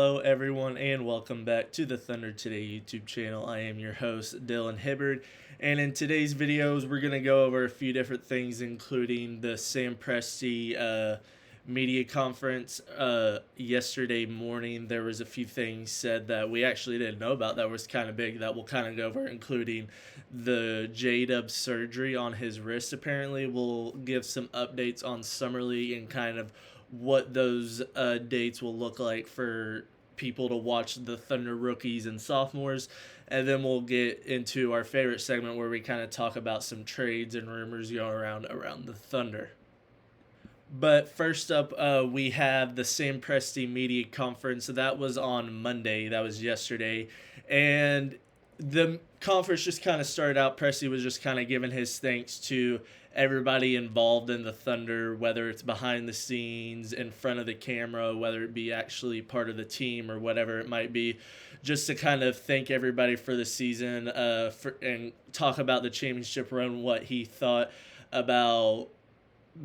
Hello, everyone, and welcome back to the Thunder Today YouTube channel. I am your host, Dylan Hibbard, and in today's videos, we're going to go over a few different things, including the Sam Presti media conference yesterday morning. There was a few things said that we actually didn't know about that was kind of big that we'll kind of go over, including the J-Dub surgery on his wrist. Apparently, we'll give some updates on Summer League and kind of what those dates will look like for people to watch the Thunder rookies and sophomores. And then we'll get into our favorite segment where we kind of talk about some trades and rumors going around the Thunder. But first up, we have the Sam Presti media conference. So that was on Monday. That was yesterday. And the conference just kind of started out. Presti was just kind of giving his thanks to everybody involved in the Thunder, whether it's behind the scenes, in front of the camera, whether it be actually part of the team or whatever it might be, just to kind of thank everybody for the season and talk about the championship run, what he thought about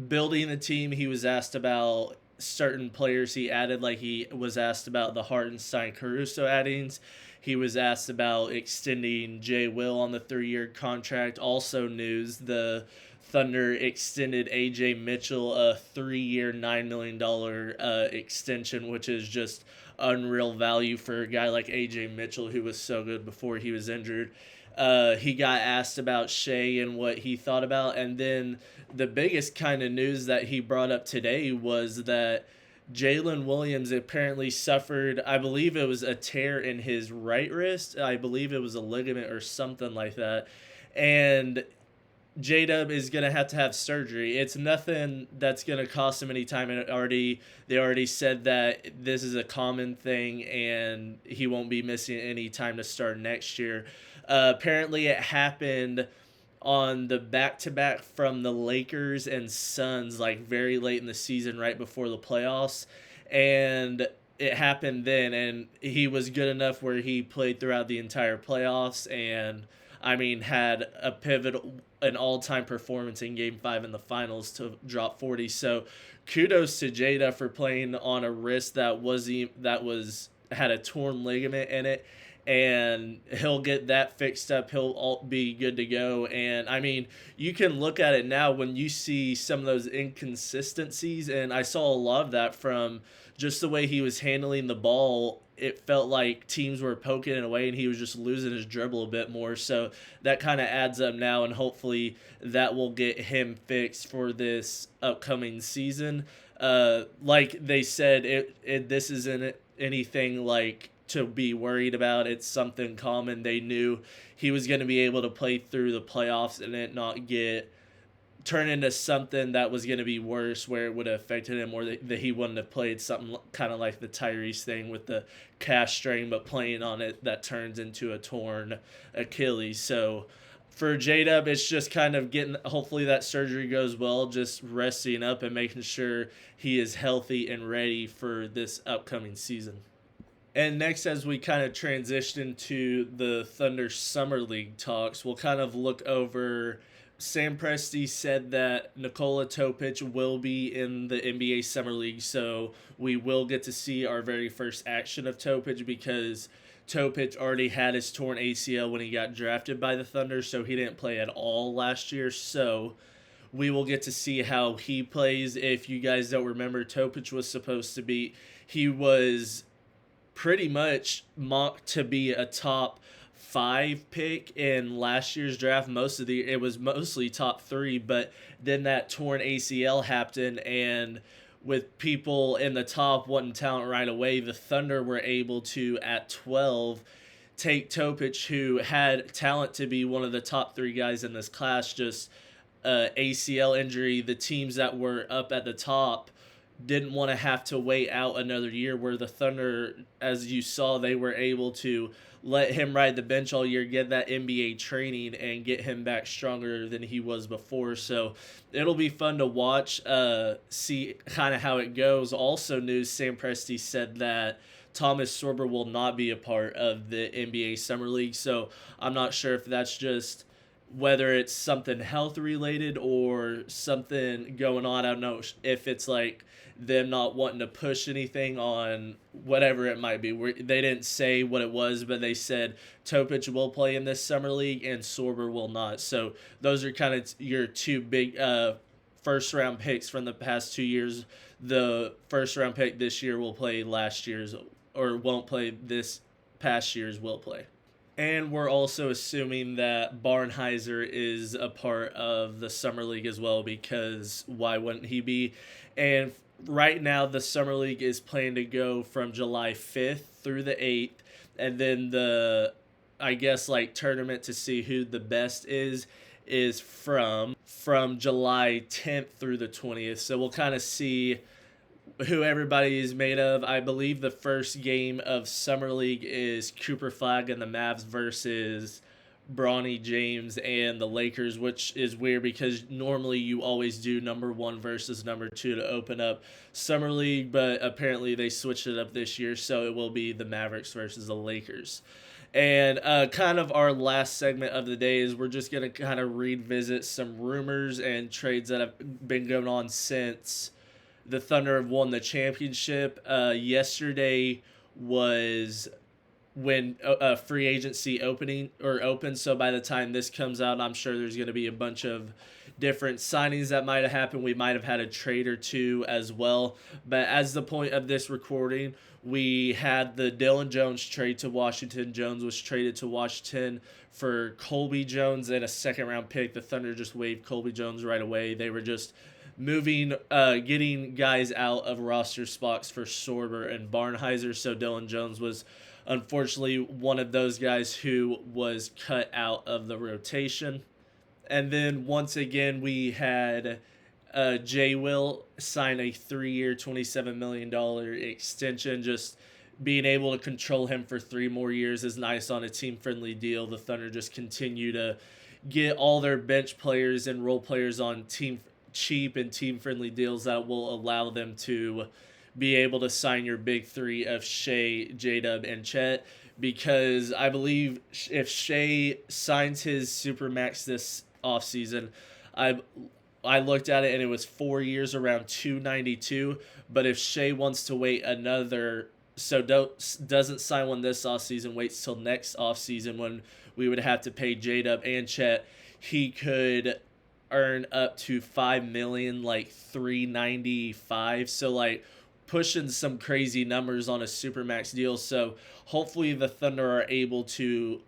building the team. He was asked about certain players he added, like he was asked about the Hartenstein-Caruso addings. He was asked about extending Jay Will on the 3-year contract. Also news, the Thunder extended A.J. Mitchell a 3-year, $9 million extension, which is just unreal value for a guy like A.J. Mitchell, who was so good before he was injured. He got asked about Shea and what he thought about. And then the biggest kind of news that he brought up today was that Jalen Williams apparently suffered, I believe it was a tear in his right wrist. I believe it was a ligament or something like that. And J-Dub is going to have surgery. It's nothing that's going to cost him any time. And they already said that this is a common thing and he won't be missing any time to start next year. Apparently it happened on the back-to-back from the Lakers and Suns, like very late in the season, right before the playoffs. And it happened then, and he was good enough where he played throughout the entire playoffs and, I mean, had an all-time performance in Game 5 in the finals to drop 40. So kudos to Jada for playing on a wrist that had a torn ligament in it, and he'll get that fixed up. He'll all be good to go. And I mean, you can look at it now when you see some of those inconsistencies, and I saw a lot of that from just the way he was handling the ball. It felt like teams were poking it away and he was just losing his dribble a bit more. So that kind of adds up now, and hopefully that will get him fixed for this upcoming season. Like they said, this isn't anything like to be worried about. It's something common. They knew he was going to be able to play through the playoffs and it not turn into something that was going to be worse, where it would have affected him, or that he wouldn't have played something kind of like the Tyrese thing with the calf strain, but playing on it that turns into a torn Achilles. So for J-Dub, it's just kind of hopefully that surgery goes well, just resting up and making sure he is healthy and ready for this upcoming season. And next, as we kind of transition to the Thunder Summer League talks, we'll kind of look over. Sam Presti said that Nikola Topic will be in the NBA Summer League, so we will get to see our very first action of Topic, because Topic already had his torn ACL when he got drafted by the Thunder, so he didn't play at all last year. So we will get to see how he plays. If you guys don't remember, Topic was supposed to be, he was pretty much mocked to be a top 5 pick in last year's draft. It was mostly top 3, but then that torn ACL happened, and with people in the top wanting talent right away, the Thunder were able to, at 12, take Topic, who had talent to be one of the top 3 guys in this class. Just ACL injury, the teams that were up at the top didn't want to have to wait out another year, where the Thunder, as you saw, they were able to let him ride the bench all year, get that NBA training, and get him back stronger than he was before. So it'll be fun to watch, see kind of how it goes. Also news, Sam Presti said that Thomas Sorber will not be a part of the NBA Summer League. So I'm not sure if that's just whether it's something health related or something going on. I don't know if it's like them not wanting to push anything on whatever it might be. They didn't say what it was, but they said Topic will play in this summer league and Sorber will not. So those are kind of your two big first round picks from the past 2 years. The first round pick this year will play last year's, or won't play this past year's, will play. And we're also assuming that Barnheiser is a part of the Summer League as well, because why wouldn't he be? And right now, the Summer League is planned to go from July 5th through the 8th. And then I guess, like, tournament to see who the best is from July 10th through the 20th. So we'll kind of see who everybody is made of. I believe the first game of Summer League is Cooper Flag and the Mavs versus Bronny James and the Lakers, which is weird because normally you always do number 1 versus number 2 to open up Summer League, but apparently they switched it up this year, so it will be the Mavericks versus the Lakers. And kind of our last segment of the day is we're just going to kind of revisit some rumors and trades that have been going on since the Thunder have won the championship. Yesterday was when free agency opened. So by the time this comes out, I'm sure there's going to be a bunch of different signings that might have happened. We might have had a trade or two as well. But as the point of this recording, we had the Dylan Jones trade to Washington. Jones was traded to Washington for Colby Jones and a second-round pick. The Thunder just waived Colby Jones right away. They were just getting guys out of roster spots for Sorber and Barnheiser. So Dylan Jones was unfortunately one of those guys who was cut out of the rotation. And then once again, we had Jay Will sign a 3-year, $27 million extension. Just being able to control him for 3 more years is nice on a team-friendly deal. The Thunder just continue to get all their bench players and role players on cheap and team-friendly deals that will allow them to be able to sign your big 3 of Shea, J-Dub, and Chet, because I believe if Shea signs his Supermax this offseason, I looked at it and it was 4 years around $292, but if Shea wants to wait doesn't sign one this offseason, waits till next offseason when we would have to pay J-Dub and Chet, he could earn up to $5 million, like $395. So like pushing some crazy numbers on a Supermax deal. So hopefully the Thunder are able to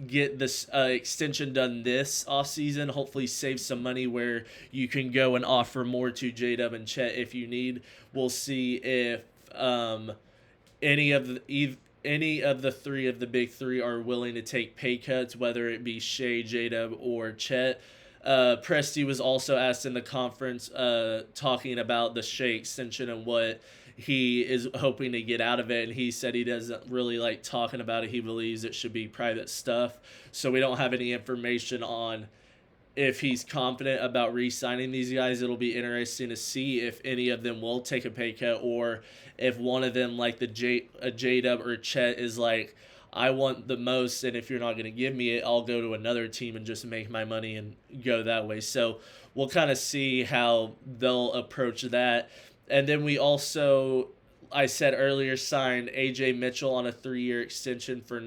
get this extension done this offseason. Hopefully save some money where you can go and offer more to J-Dub and Chet if you need. We'll see if any of the 3 of the big 3 are willing to take pay cuts, whether it be Shea, J-Dub, or Chet. Presti was also asked in the conference talking about the Shea extension and what he is hoping to get out of it, and he said he doesn't really like talking about it. He believes it should be private stuff, so we don't have any information on if he's confident about re-signing these guys. It'll be interesting to see if any of them will take a pay cut, or if one of them, like a J-Dub or Chet, is like, I want the most, and if you're not going to give me it, I'll go to another team and just make my money and go that way. So we'll kind of see how they'll approach that. And then we also, I said earlier, signed A.J. Mitchell on a 3-year extension for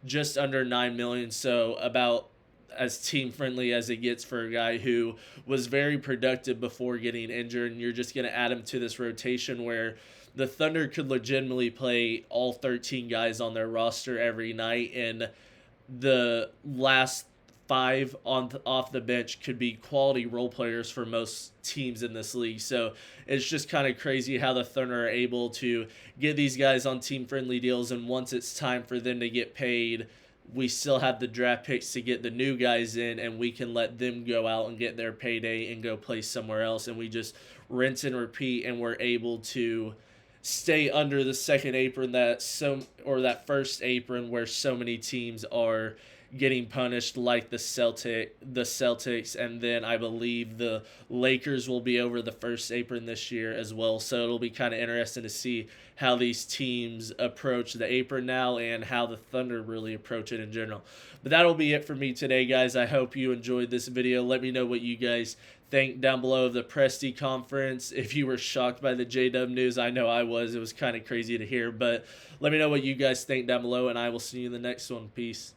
just under $9 million. So about as team-friendly as it gets for a guy who was very productive before getting injured. And you're just going to add him to this rotation where the Thunder could legitimately play all 13 guys on their roster every night, and the last 5 off the bench could be quality role players for most teams in this league. So it's just kind of crazy how the Thunder are able to get these guys on team-friendly deals, and once it's time for them to get paid, we still have the draft picks to get the new guys in, and we can let them go out and get their payday and go play somewhere else, and we just rinse and repeat, and we're able to stay under the second apron that first apron where so many teams are getting punished like the Celtics, and then I believe the Lakers will be over the first apron this year as well. So it'll be kind of interesting to see how these teams approach the apron now and how the Thunder really approach it in general. But that'll be it for me today, guys. I hope you enjoyed this video. Let me know what you guys think down below of the Presti conference. If you were shocked by the J-Dub news, I know I was. It was kind of crazy to hear, but let me know what you guys think down below, and I will see you in the next one. Peace.